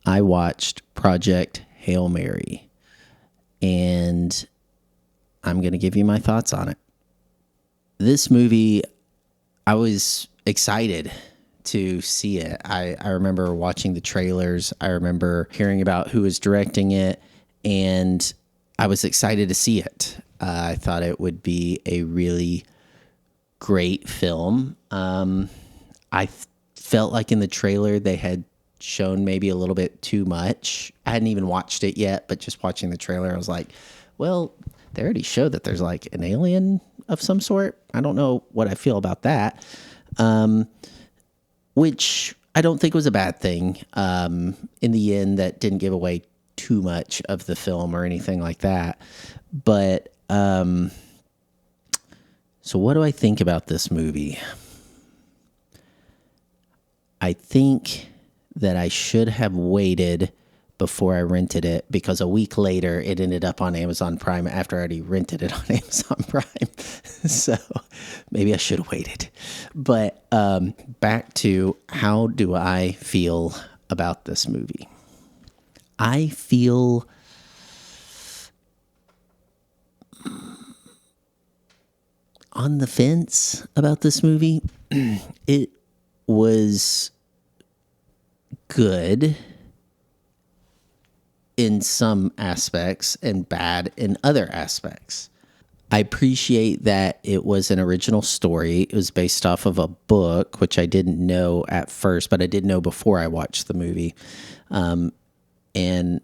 I watched Project Hail Mary, and I'm going to give you my thoughts on it. This movie, I was excited to see it. I remember watching the trailers. I remember hearing about who was directing it, and I was excited to see it. I thought it would be a really great film. Felt like in the trailer they had shown maybe a little bit too much. I hadn't even watched it yet, but just watching the trailer, I was like, well, they already showed that there's like an alien of some sort. I don't know what I feel about that. Which I don't think was a bad thing. In the end, that didn't give away too much of the film or anything like that. But so what do I think about this movie? I think that I should have waited before I rented it, because a week later it ended up on Amazon Prime after I already rented it on Amazon Prime. So maybe I should have waited. But back to, how do I feel about this movie? I feel on the fence about this movie. It was good in some aspects and bad in other aspects. I appreciate that it was an original story. It was based off of a book, which I didn't know at first, but I did know before I watched the movie. And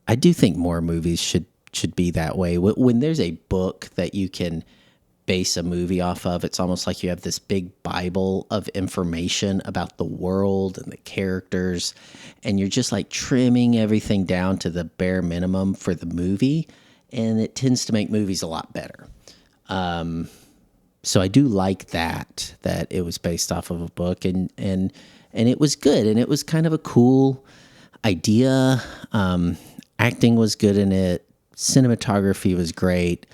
I do think more movies should be that way. When there's a book that you can base a movie off of, it's almost like you have this big Bible of information about the world and the characters, and you're just like trimming everything down to the bare minimum for the movie, and it tends to make movies a lot better. So I do like that it was based off of a book, and it was good, and it was kind of a cool idea. Acting was good in it. Cinematography was great.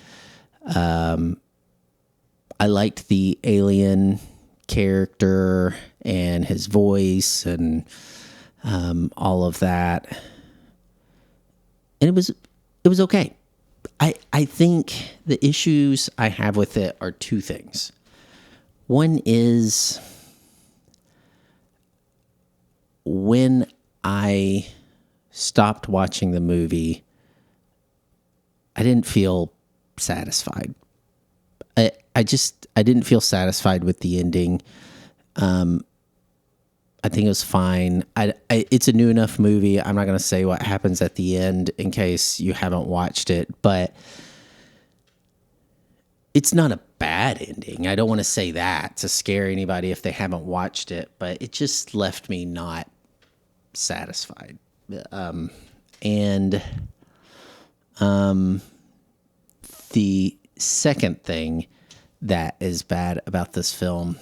I liked the alien character and his voice and all of that. And it was okay. I think the issues I have with it are two things. One is, when I stopped watching the movie, I didn't feel satisfied. I didn't feel satisfied with the ending. I think it was fine. It's a new enough movie. I'm not going to say what happens at the end in case you haven't watched it, but it's not a bad ending. I don't want to say that to scare anybody if they haven't watched it, but it just left me not satisfied. The second thing that is bad about this film,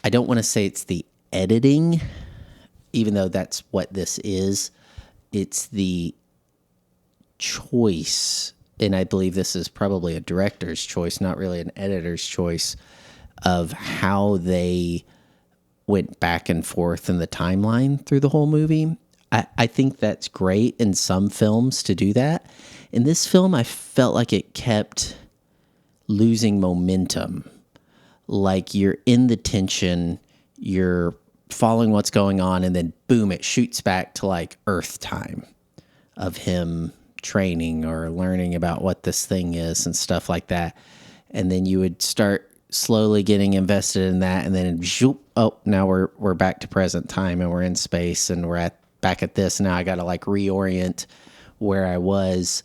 I don't want to say it's the editing, even though that's what this is. It's the choice, and I believe this is probably a director's choice, not really an editor's choice, of how they went back and forth in the timeline through the whole movie. I think that's great in some films to do that. In this film, I felt like it kept losing momentum. Like you're in the tension, you're following what's going on, and then boom, it shoots back to like Earth time of him training or learning about what this thing is and stuff like that. And then you would start slowly getting invested in that, and then zoop, oh, now we're back to present time and we're in space and we're back at this. Now I got to like reorient where I was.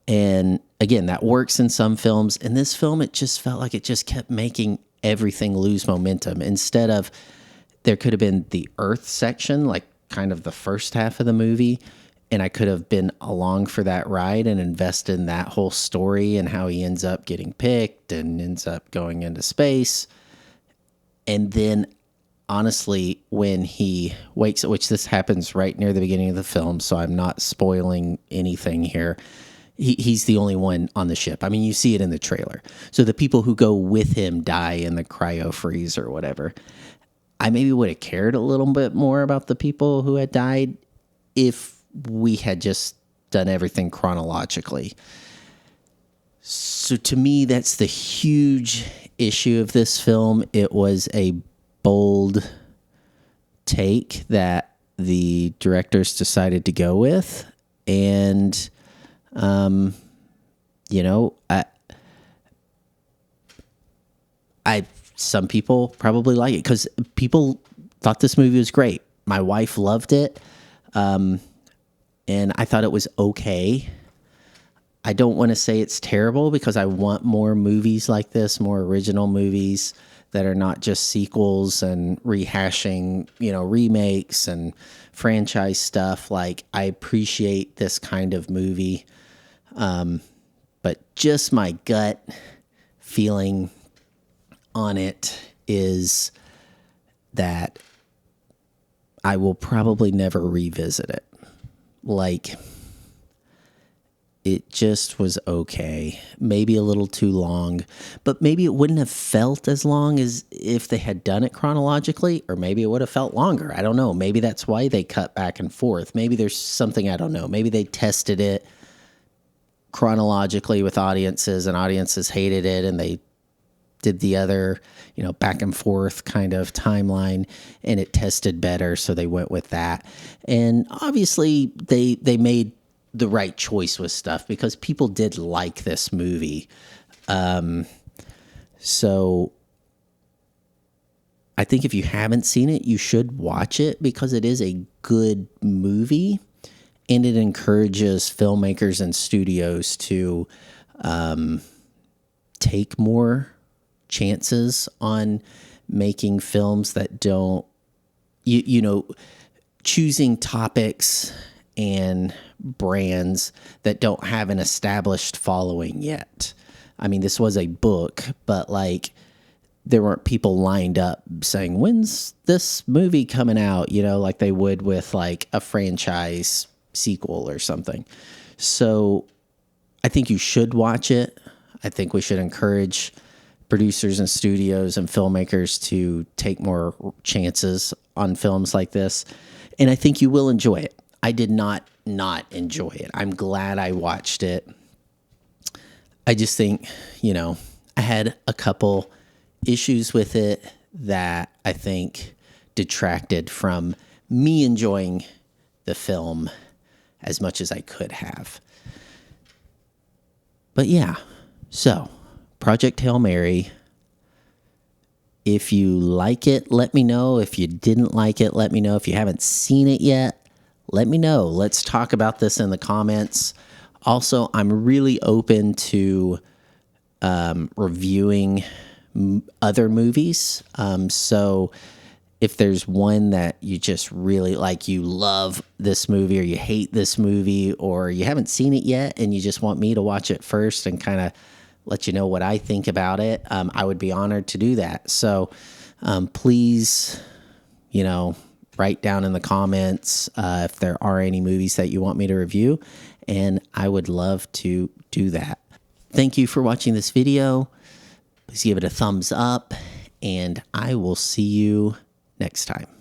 And again, that works in some films. In this film, it just felt like it just kept making everything lose momentum. Instead of, there could have been the Earth section, like kind of the first half of the movie, and I could have been along for that ride and invested in that whole story and how he ends up getting picked and ends up going into space. And then, honestly, when he wakes up, which this happens right near the beginning of the film, so I'm not spoiling anything here, he's the only one on the ship. I mean, you see it in the trailer. So the people who go with him die in the cryo freeze or whatever. I maybe would have cared a little bit more about the people who had died if we had just done everything chronologically. So to me, that's the huge issue of this film. It was a bold take that the directors decided to go with. And, you know, some people probably like it because people thought this movie was great. My wife loved it. And I thought it was okay. I don't want to say it's terrible because I want more movies like this, more original movies that are not just sequels and rehashing, you know, remakes and franchise stuff. Like, I appreciate this kind of movie. But just my gut feeling on it is that I will probably never revisit it. Like, it just was okay. Maybe a little too long, but maybe it wouldn't have felt as long as if they had done it chronologically, or maybe it would have felt longer. I don't know. Maybe that's why they cut back and forth. Maybe there's something I don't know. Maybe they tested it chronologically with audiences and audiences hated it and they did the other, you know, back and forth kind of timeline and it tested better. So they went with that. And obviously they made the right choice with stuff because people did like this movie. So I think if you haven't seen it, you should watch it because it is a good movie and it encourages filmmakers and studios to take more chances on making films that don't, you know, choosing topics and brands that don't have an established following yet. I mean, this was a book, but like there weren't people lined up saying, when's this movie coming out? You know, like they would with like a franchise sequel or something. So I think you should watch it. I think we should encourage producers and studios and filmmakers to take more chances on films like this. And I think you will enjoy it. I did not enjoy it. I'm glad I watched it. I just think, you know, I had a couple issues with it that I think detracted from me enjoying the film as much as I could have. But yeah, so Project Hail Mary. If you like it, let me know. If you didn't like it, let me know. If you haven't seen it yet, let me know. Let's talk about this in the comments. Also, I'm really open to reviewing other movies. So if there's one that you just really like, you love this movie or you hate this movie or you haven't seen it yet and you just want me to watch it first and kind of let you know what I think about it, I would be honored to do that. So please, you know, write down in the comments if there are any movies that you want me to review, and I would love to do that. Thank you for watching this video. Please give it a thumbs up, and I will see you next time.